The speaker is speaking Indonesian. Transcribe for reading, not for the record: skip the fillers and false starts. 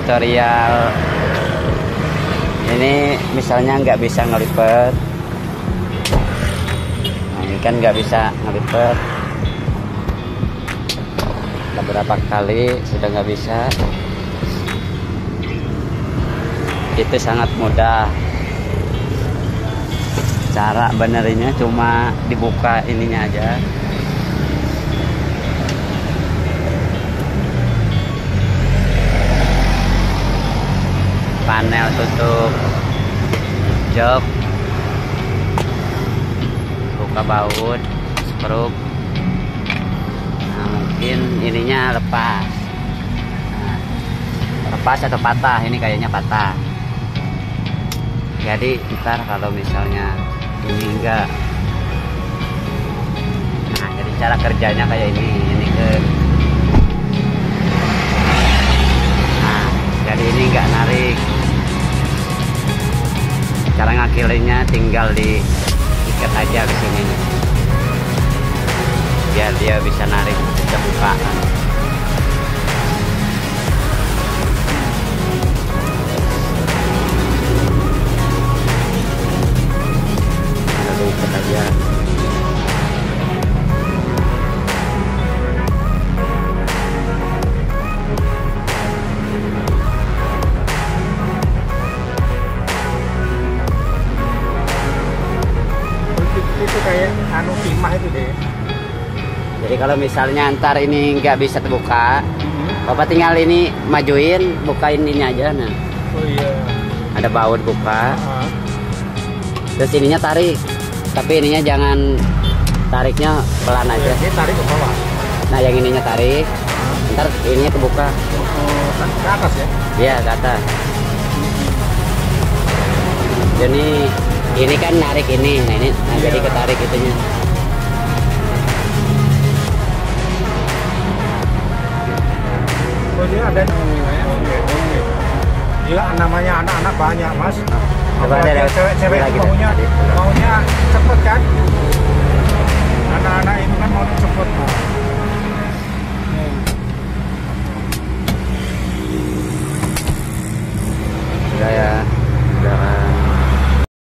tutorial ini misalnya nggak bisa ngelipet. Nah, ini kan nggak bisa ngelipet, beberapa kali sudah nggak bisa. Itu sangat mudah, cara benerinnya cuma dibuka ininya aja. Panel tutup jok, buka baut, skrup. Nah, mungkin ininya lepas. Nah, lepas atau patah, ini kayaknya patah. Jadi ntar kalau misalnya ini enggak, nah jadi cara kerjanya kayak ini ke, nah jadi ini enggak narik. Cara ngakilinnya tinggal diikat aja ke sini biar dia bisa narik, bisa buka. Lalu ikat aja. Itu kayak anu timah itu deh. Jadi kalau misalnya ntar ini nggak bisa terbuka, Bapak tinggal ini majuin, bukain ini aja. Nah, Oh iya. ada baut buka. Terus ininya tarik, tapi ininya jangan tariknya pelan aja. Ini tarik ke bawah. Nah yang ininya tarik, ntar ininya kebuka. Ke atas ya? Iya ke atas. Jadi ini kan narik ini, nah ini, nah jadi ketarik itunya. Oh dia ada. Dia namanya anak-anak banyak mas. Coba Apalagi ada cewek-cewek lagi maunya deh. cepet kan. Anak-anak ini